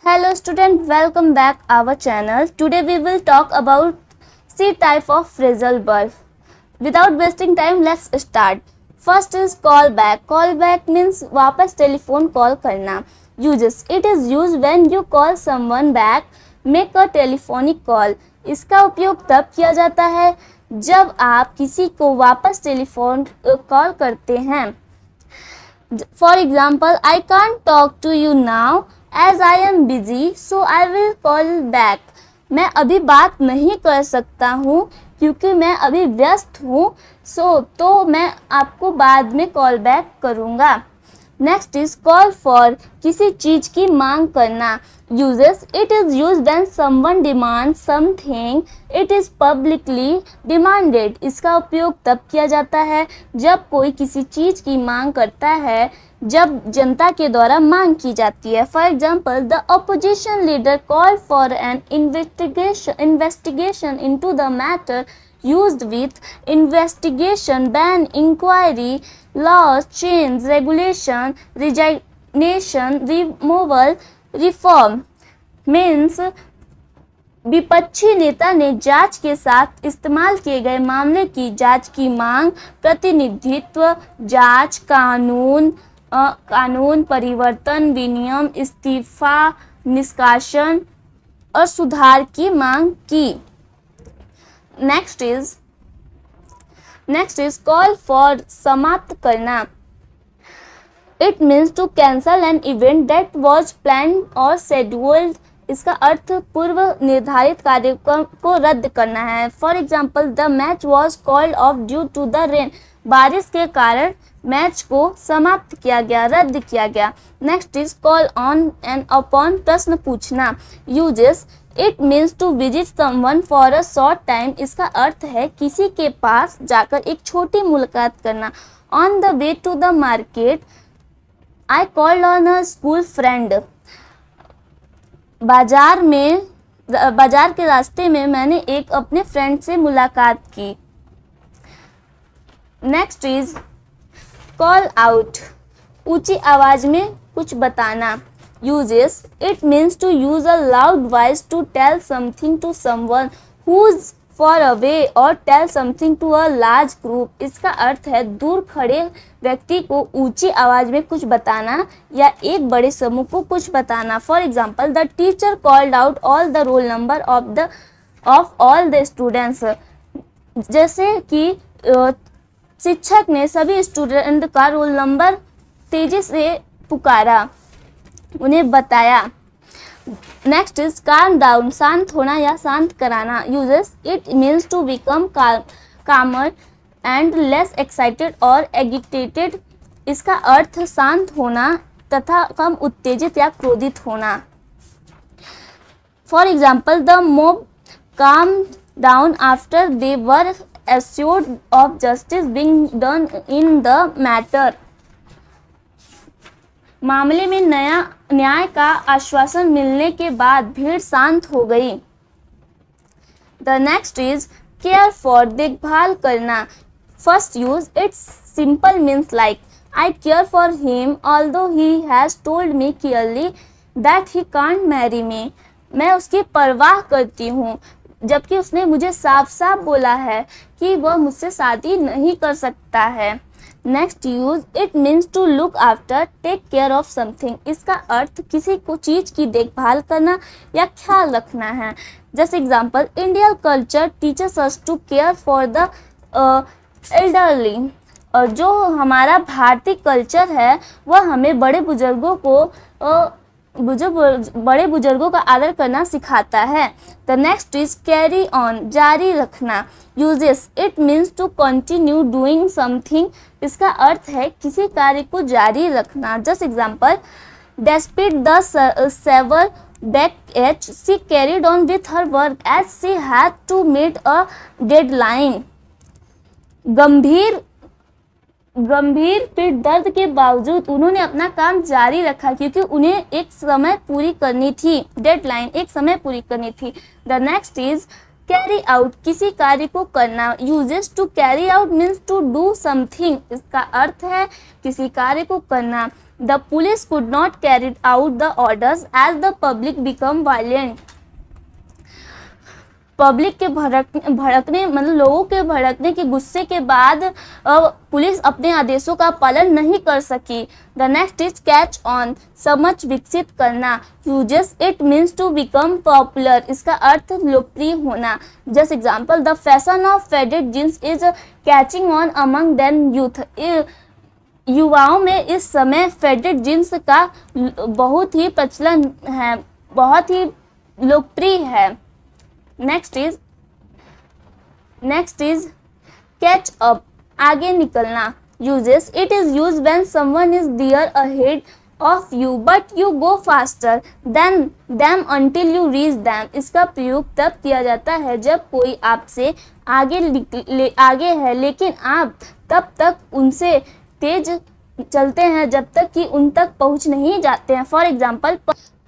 Hello student, welcome back our channel. Today we will talk about C type of phrasal verb. Without wasting time, let's start. First is call back. Call back means वापस telephone call करना. Uses. It is used when you call someone back. Make a telephonic call. इसका उपयोग तब किया जाता है जब आप किसी को वापस टेलीफोन कॉल करते हैं. For example, I can't talk to you now as I am busy, so I will call back. मैं अभी बात नहीं कर सकता हूँ क्योंकि मैं अभी व्यस्त हूँ, तो मैं आपको बाद में कॉल बैक करूँगा. Next is call for. किसी चीज की मांग करना. Uses. It is used when someone demand something it is publicly demanded. इसका उपयोग तब किया जाता है जब कोई किसी चीज की मांग करता है जब जनता के द्वारा मांग की जाती है. For example, the opposition leader call for an investigation into the matter used with investigation, ban, inquiry, laws, change, regulation, resignation, removal, reform. Means विपक्षी नेता ने जांच के साथ इस्तेमाल किए गए मामले की जांच की मांग, प्रतिनिधित्व, जांच, कानून परिवर्तन, विनियम, इस्तीफा, निष्कासन और सुधार की मांग की. Next is call for. समाप्त करना. It means to cancel an event that was plan और शेड्यूल्ड. इसका अर्थ पूर्व निर्धारित कार्यक्रम को रद्द करना है. For example, the match was called off due to the rain. बारिश के कारण मैच को समाप्त किया गया, रद्द किया गया. Next is call on and upon. प्रश्न पूछना. Uses. It means to visit someone for a short time. इसका अर्थ है किसी के पास जाकर एक छोटी मुलाकात करना. On the way to the market I called on a school friend. बाजार के रास्ते में मैंने एक अपने फ्रेंड से मुलाकात की. Next is call out. ऊंची आवाज में कुछ बताना. Uses. It means to use a loud voice to tell something to someone who's far away or tell something to a large group. इसका अर्थ है दूर खड़े व्यक्ति को ऊंची आवाज में कुछ बताना या एक बड़े समूह को कुछ बताना. For example, the teacher called out all the roll number of all the students. जैसे कि शिक्षक ने सभी स्टूडेंट का रोल नंबर तेजी से पुकारा, उन्हें बताया. Next is calm down. शांत होना या शांत कराना. Uses. It means to become calmer and less excited और एगिटेटेड. इसका अर्थ शांत होना तथा कम उत्तेजित या क्रोधित होना. For example, the mob calm down after they were assured of justice being done in the matter. मामले में न्याय का आश्वासन मिलने के बाद भीड़ शांत हो गई. The next is care for. देखभाल करना. First use. It's simple means like I care for him although he has told me clearly that he can't marry me. मैं उसकी परवाह करती हूँ जबकि उसने मुझे साफ साफ बोला है कि वह मुझसे शादी नहीं कर सकता है. Next use. It means to look after, take care of something. इसका अर्थ किसी को चीज की देखभाल करना या ख्याल रखना है. जैसे example, Indian culture teachers us to care for the elderly. और जो हमारा भारतीय कल्चर है वह हमें बड़े बुजुर्गों का आदर करना सिखाता है. The next is carry on. जारी रखना. Uses. It means to continue doing something. इसका अर्थ है किसी कार्य को जारी रखना. Just example, despite the severe backache she carried on with her work as she had to meet a deadline. गंभीर पीठ दर्द के बावजूद उन्होंने अपना काम जारी रखा क्योंकि उन्हें एक समय पूरी करनी थी. डेडलाइन, एक समय पूरी करनी थी. The next is carry out किसी कार्य को करना, uses to carry out means to do something, इसका अर्थ है किसी कार्य को करना। The police could not carry out the orders as the public become violent, public के भड़कने मतलब लोगों के भड़कने के गुस्से के बाद पुलिस अपने आदेशों का पालन नहीं कर सकी। The next is catch on, समझ विकसित करना, uses it means to become popular, इसका अर्थ लोकप्रिय होना। Just example, the fashion of faded jeans is catching on among them youth, युवाओं में इस समय फेडेड जींस का बहुत ही प्रचलन है, बहुत ही लोकप्रिय है। नेक्स्ट इज कैच अप, आगे निकलना, uses it is use when someone is there ahead of you but you go faster than them until you reach them, इसका प्रयोग तब किया जाता है जब कोई आपसे आगे है लेकिन आप तब तक उनसे तेज चलते हैं जब तक कि उन तक पहुंच नहीं जाते हैं। For example,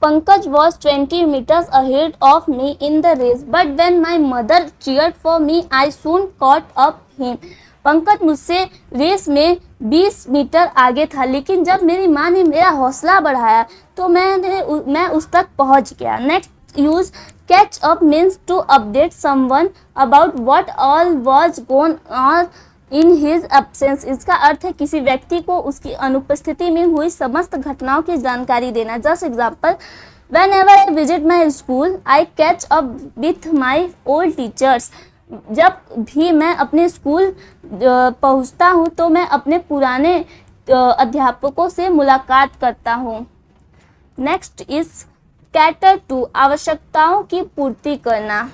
Pankaj was 20 meters ahead of me in the race, but when my mother cheered for me, I soon caught up him. Pankaj मुझसे रेस में 20 मीटर आगे था, लेकिन जब मेरी माँ ने मेरा हौसला बढ़ाया तो मैं उस तक पहुँच गया। Next use catch up means to update someone about what all was gone on in his absence, इसका अर्थ है किसी व्यक्ति को उसकी अनुपस्थिति में हुई समस्त घटनाओं की जानकारी देना। Just example, when ever I visit my school I catch up with my old teachers, जब भी मैं अपने स्कूल पहुंचता हूं तो मैं अपने पुराने अध्यापकों से मुलाकात करता हूं। नेक्स्ट इज कैटर टू, आवश्यकताओं की पूर्ति करना,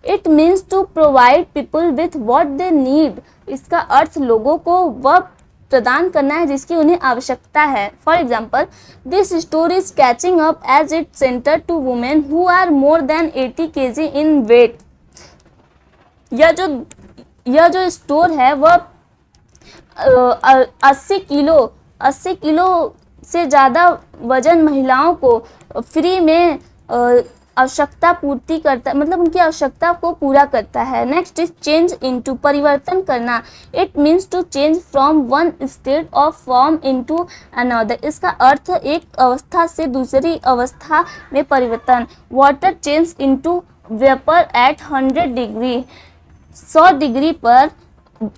it means to provide people with what they need, इसका अर्थ लोगों को वह प्रदान करना है जिसकी उन्हें आवश्यकता है। For example, this store is catching up as it centre to women who are more than 80 kg in weight, यह जो स्टोर है वह 80 किलो से ज़्यादा वजन महिलाओं को फ्री में आवश्यकता पूर्ति करता है, मतलब उनकी आवश्यकता को पूरा करता है। नेक्स्ट इज चेंज इनटू, परिवर्तन करना, it means to change from one state of form into another, इसका अर्थ एक अवस्था से दूसरी अवस्था में परिवर्तन। Water change into vapour at 100 degree, 100 degree पर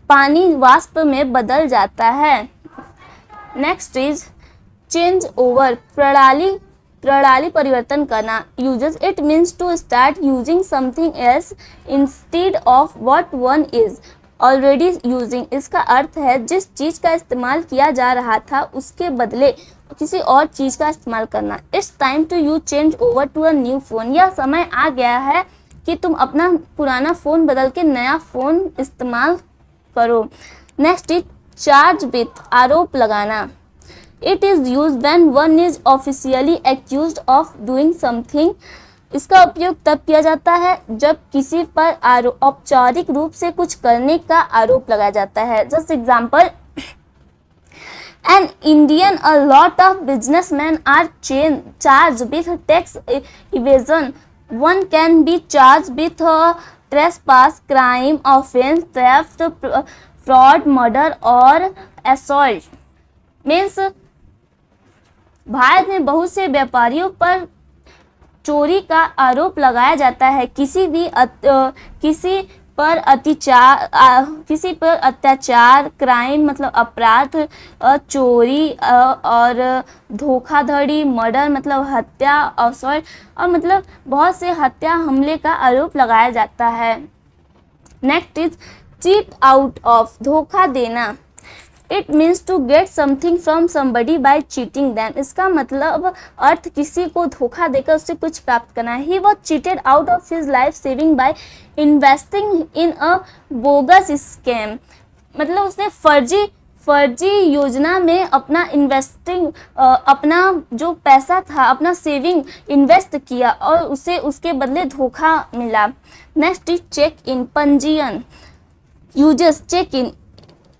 पानी वाष्प में बदल जाता है। नेक्स्ट इज चेंज ओवर, प्रणाली परिवर्तन करना, uses it means to start using something else instead of what one is already using, इसका अर्थ है जिस चीज़ का इस्तेमाल किया जा रहा था उसके बदले किसी और चीज़ का इस्तेमाल करना। It's time to you change over to a new phone, यह समय आ गया है कि तुम अपना पुराना फ़ोन बदल के नया फ़ोन इस्तेमाल करो। नेक्स्ट इज चार्ज विथ, आरोप लगाना, it is use when one is officially accused of doing something, इसका उपयोग तब किया जाता है जब किसी पर औपचारिक रूप से कुछ करने का आरोप लगाया जाता है। Just example, an Indian a lot of businessman are charge with tax evasion, one can be charge with trespass, crime, offence, theft, fraud, murder or assault. Means Bharat में बहुत से व्यापारियों पर चोरी का आरोप लगाया जाता है। किसी पर अत्याचार, क्राइम मतलब अपराध, चोरी और धोखाधड़ी, मर्डर मतलब हत्या, असॉल्ट और मतलब बहुत से हत्या हमले का आरोप लगाया जाता है। Next is cheat out of, धोखा देना, it means to get something from somebody by cheating them, इसका मतलब अर्थ किसी को धोखा देकर उससे कुछ प्राप्त करना है। He was cheated out of his life saving by investing in a bogus scam, मतलब उसने फर्जी योजना में अपना जो पैसा था, अपना सेविंग इन्वेस्ट किया और उसे उसके बदले धोखा मिला। नेक्स्ट इज चेक इन, पंजीयन, uses check in,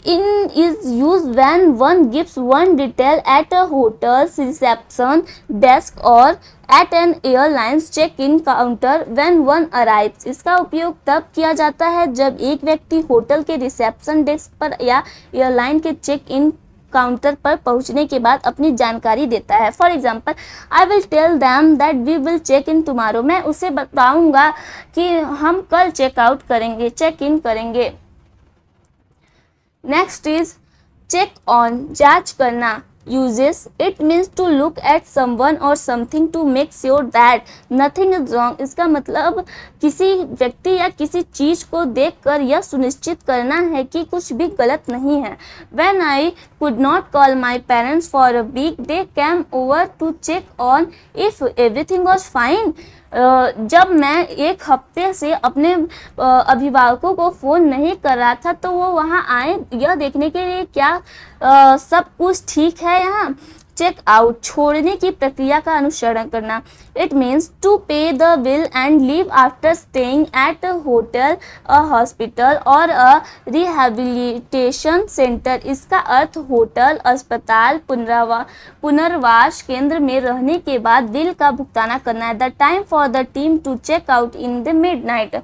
in is used when one gives one detail at a hotel's reception desk or at an airline's check-in counter when one arrives। इसका उपयोग तब किया जाता है जब एक व्यक्ति होटल के रिसेप्शन डेस्क पर या एयरलाइन के चेक इन काउंटर पर पहुंचने के बाद अपनी जानकारी देता है। For example, I will tell them that we will check in tomorrow. मैं उसे बताऊंगा कि हम कल चेकआउट करेंगे, चेक इन करेंगे। नेक्स्ट इज चेक ऑन, जांच करना। uses it means to look at someone or something to make sure that nothing is wrong। इसका मतलब किसी व्यक्ति या किसी चीज को देखकर यह सुनिश्चित करना है कि कुछ भी गलत नहीं है। When I could not call my parents for a week, they came over to check on if everything was fine। जब मैं एक हफ्ते से अपने अभिभावकों को फ़ोन नहीं कर रहा था तो वो वहाँ आए यह देखने के लिए क्या सब कुछ ठीक है यहाँ। चेक आउट, छोड़ने की प्रक्रिया का अनुसरण करना। इट मीन्स टू पे the bill and leave after staying at a hotel, a hospital और अ रिहैबिलिटेशन सेंटर। इसका अर्थ होटल, अस्पताल, पुनर्वास केंद्र में रहने के बाद बिल का भुगतान करना है। The time for the team to check out in the midnight.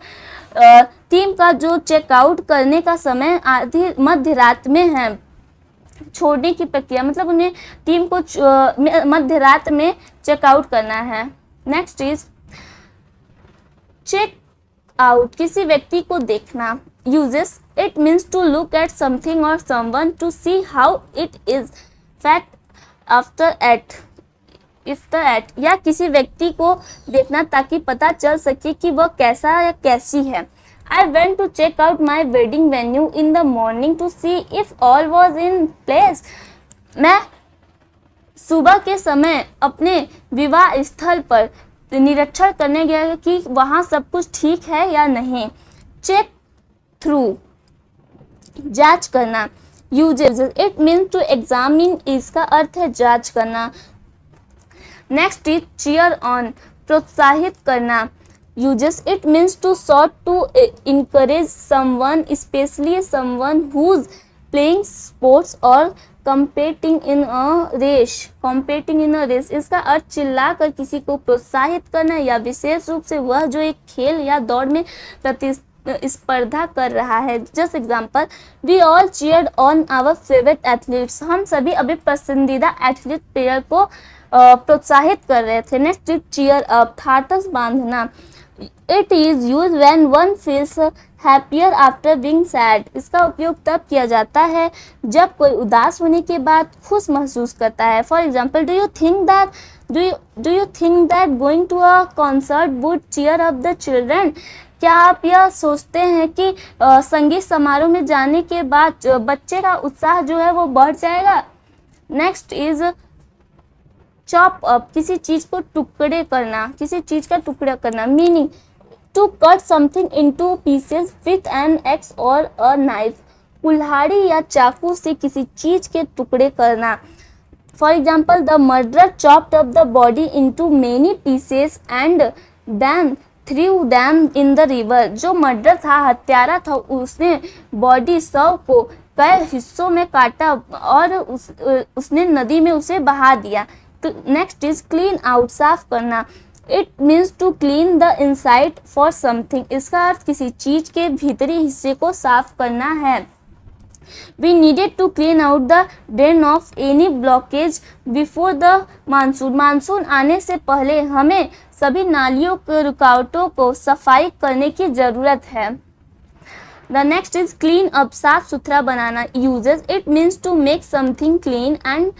Team का जो चेकआउट करने का समय आधी मध्य रात में है। छोड़ने की प्रक्रिया मतलब उन्हें टीम को मध्य रात में चेकआउट करना है। नेक्स्ट इज चेक आउट, किसी व्यक्ति को देखना। Uses it means to look at something और someone to see how it is fact after at या किसी व्यक्ति को देखना ताकि पता चल सके कि वह कैसा या कैसी है। I went to check out my wedding venue in the morning to see if all was in place। मैं सुबह के समय अपने विवाह स्थल पर निरीक्षण करने गया कि वहाँ सब कुछ ठीक है या नहीं। चेक थ्रू, जांच करना। Uses it means to examine, इसका अर्थ है जांच करना। नेक्स्ट इज चीयर ऑन, प्रोत्साहित करना। Uses it means to sought to encourage someone, especially someone who's playing sports or competing in a race। इसका अर्थ चिल्लाकर किसी को प्रोत्साहित करना या विशेष रूप से वह जो एक खेल या दौड़ में प्रतिस्पर्धा कर रहा है। Just example, we all cheered on our favourite athletes. हम सभी अपने पसंदीदा एथलीट प्लेयर को प्रोत्साहित कर रहे थे। Next is cheer up, thoughts बांधना। It is use when one feels happier after being sad. इसका उपयोग तब किया जाता है जब कोई उदास होने के बाद खुश महसूस करता है। For example, do you think that going to a concert would cheer up the children. क्या आप यह सोचते हैं कि संगीत समारोह में जाने के बाद बच्चे का उत्साह जो है वो बढ़ जाएगा। नेक्स्ट इज चॉप अप, किसी चीज को टुकड़े करना, किसी चीज का टुकड़ा करना। Meaning to cut something into pieces with an axe or a knife. कुल्हाड़ी या चाकू से किसी चीज के टुकड़े करना। For example, the murderer chopped up the body into many pieces and then threw them in the river. जो मर्डर था, हत्यारा था, उसने बॉडी शव को कई हिस्सों में काटा और उसने नदी में उसे बहा दिया। नेक्स्ट इज क्लीन आउट, साफ करना। It means to clean the inside for something. इसका अर्थ किसी चीज के भीतरी हिस्से को साफ करना है। We needed to clean out the drain of any blockage before the monsoon. Monsoon आने से पहले हमें सभी नालियों के रुकावटों को सफाई करने की जरूरत है। The next is clean up, साफ सुथरा बनाना। Uses it means to make something clean and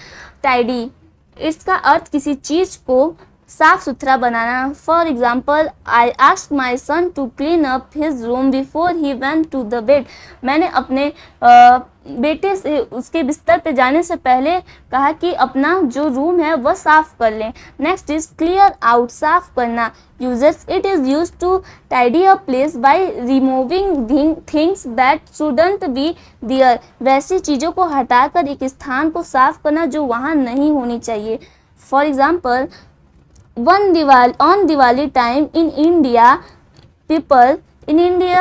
tidy. इसका अर्थ किसी चीज को साफ सुथरा बनाना। For example, I asked my son to clean up his room before he went to the bed. मैंने अपने बेटे से उसके बिस्तर पे जाने से पहले कहा कि अपना जो रूम है वह साफ कर लें। नेक्स्ट इज क्लियर आउट, साफ करना। Uses it is use to tidy a place by removing things that shouldn't be there. वैसी चीज़ों को हटाकर एक स्थान को साफ करना जो वहाँ नहीं होनी चाहिए। For example, on Diwali time in India,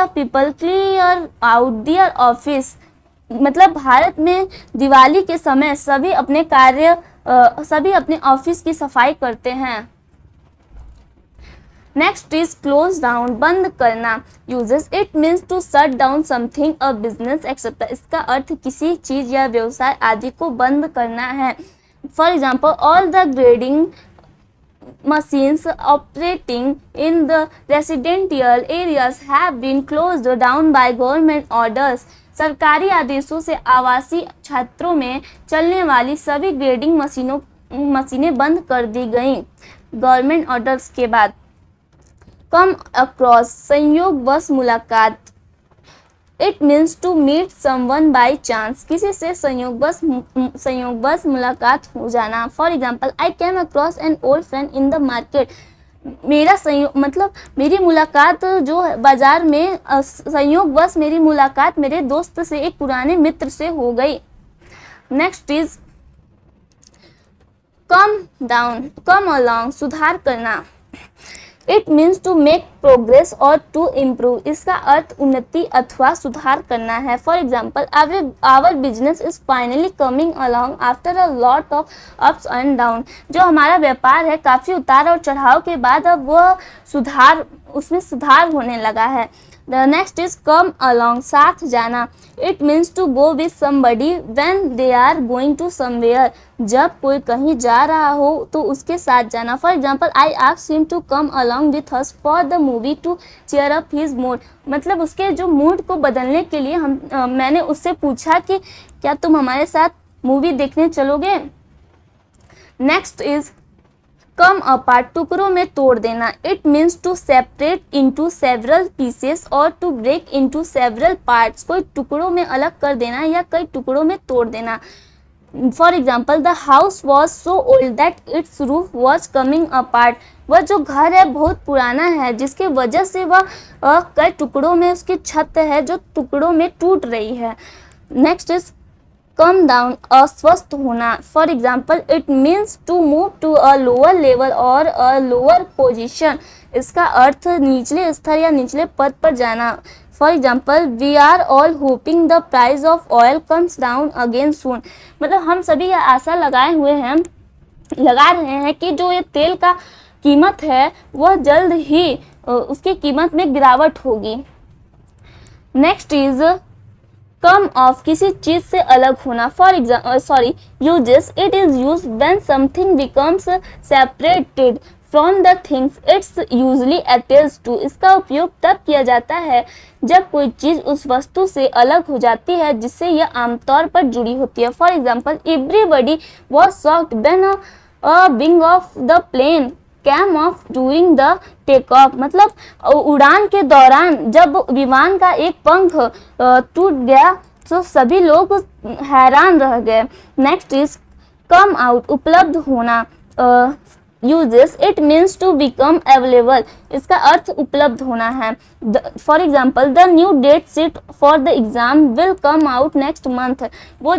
people clear out their office। मतलब भारत में दिवाली के समय सभी अपने ऑफिस की सफाई करते हैं। नेक्स्ट इज क्लोज डाउन, बंद करना। Uses it means to shut down something, a business except. इसका अर्थ किसी चीज या व्यवसाय आदि को बंद करना है। For example, all the grading machines operating in the residential areas have been closed down by government orders. सरकारी आदेशों से आवासीय क्षेत्रों में चलने वाली सभी ग्रेडिंग मशीनें बंद कर दी गईं। गवर्नमेंट ऑर्डर्स के बाद कम अक्रॉस, संयोगवश मुलाकात। It means to meet someone by chance, किसी से संयोगवश मुलाकात हो जाना। For example, I came across an old friend in the market. मेरी मुलाकात जो है बाजार में, संयोगवश मेरी मुलाकात मेरे दोस्त से, एक पुराने मित्र से हो गई। Next is come down, come along, सुधार करना। It means to make progress or to improve. इसका अर्थ उन्नति अथवा सुधार करना है। For example, our business is finally coming along after a lot of ups and down. जो हमारा व्यापार है काफ़ी उतार और चढ़ाव के बाद अब वह उसमें सुधार होने लगा है। The next is come along, साथ जाना। It means to go with somebody when they are going to somewhere. जब कोई कहीं जा रहा हो तो उसके साथ जाना। For example, I asked him to come along with us for the movie to cheer up his mood. मतलब उसके जो मूड को बदलने के लिए मैंने उससे पूछा कि क्या तुम हमारे साथ मूवी देखने चलोगे। नेक्स्ट इज कम अपार्ट, टुकड़ों में तोड़ देना। It means to separate into several pieces और to break into several parts. कोई टुकड़ों में अलग कर देना या कई टुकड़ों में तोड़ देना। For example, the house was so old that it's roof was coming apart. वह जो घर है बहुत पुराना है जिसके वजह से वह कई टुकड़ों में, उसकी छत है जो टुकड़ों में टूट रही है। नेक्स्ट इज कम डाउन, अस्वस्थ होना। For example, it means to move to a lower level or a lower position. इसका अर्थ निचले स्तर या निचले पद पर जाना। For example, we are all hoping the price of oil comes down again soon. मतलब हम सभी यह आशा लगा रहे हैं कि जो ये तेल का कीमत है वह जल्द ही उसकी कीमत में गिरावट होगी। नेक्स्ट इज कम ऑफ, किसी चीज से अलग होना। Uses, it is used when something becomes separated from the things it's usually attached to. इसका उपयोग तब किया जाता है जब कोई चीज उस वस्तु से अलग हो जाती है जिससे यह आमतौर पर जुड़ी होती है। For example, everybody was shocked when a wing of the plane came off during the take off. मतलब उड़ान के दौरान जब विमान का एक पंख टूट गया तो सभी लोग हैरान रह गए। नेक्स्ट इज कम आउट, उपलब्ध होना। Uses, it means to become available. इसका अर्थ उपलब्ध होना है। For example, the new date sheet for the exam will come out next month. वो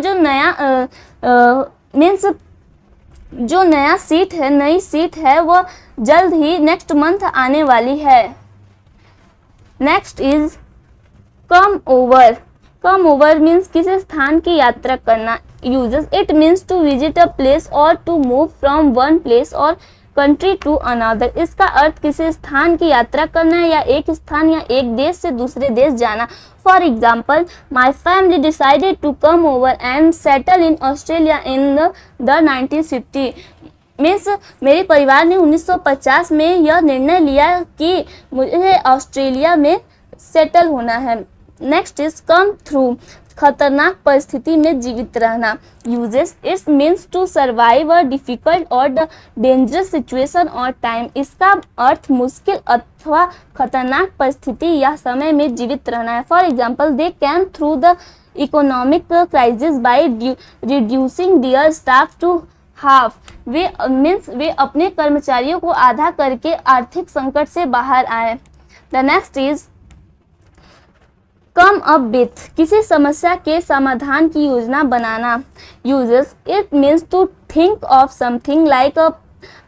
जो नई सीट है वह जल्द ही नेक्स्ट मंथ आने वाली है। Next is come over. Come over means किसी स्थान की यात्रा करना। Uses, it means to visit a place और to move from one place और कंट्री टू अनदर। इसका अर्थ किसी स्थान की यात्रा करना या एक स्थान या एक देश से दूसरे देश जाना। For example, my family decided to come over and settle in Australia in the 1950। Means मेरे परिवार ने 1950 में यह निर्णय लिया कि मुझे ऑस्ट्रेलिया में सेटल होना है। नेक्स्ट इज कम थ्रू, खतरनाक परिस्थिति में जीवित रहना। Uses, it's means to survive a difficult or the dangerous situation or time. इसका अर्थ मुश्किल अथवा खतरनाक परिस्थिति या समय में जीवित रहना है। For example, they came through the economic crisis by reducing their staff to half. वे अपने कर्मचारियों को आधा करके आर्थिक संकट से बाहर आए। The next is come up with, किसी समस्या के समाधान की योजना बनाना। Uses, it means to think of something like a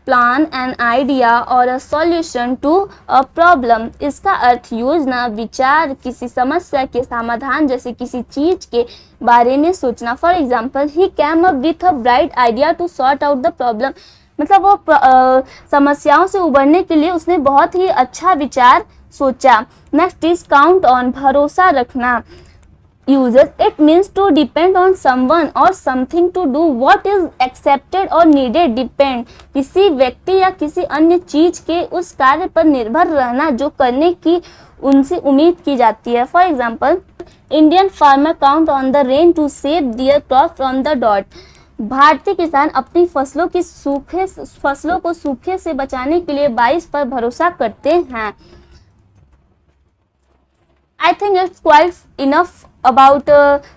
plan an idea और a solution to a problem. इसका अर्थ योजना, विचार, किसी समस्या के समाधान जैसे किसी चीज के बारे में सोचना। For example, he came up with a bright idea to sort out the problem. मतलब वो समस्याओं से उबरने के लिए उसने बहुत ही अच्छा विचार सोचा। नेक्स्ट इज काउंट ऑन, भरोसा रखना। uses it means to depend on someone or something to do what is accepted or needed। depend किसी व्यक्ति या किसी अन्य चीज के उस कार्य पर निर्भर रहना जो करने की उनसे उम्मीद की जाती है। For example, Indian farmer count on the rain to save their crop from the drought. भारतीय किसान अपनी फसलों को सूखे से बचाने के लिए बारिश पर भरोसा करते हैं। I think it's quite enough about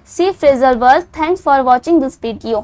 sea phrasal verbs. Thanks for watching this video.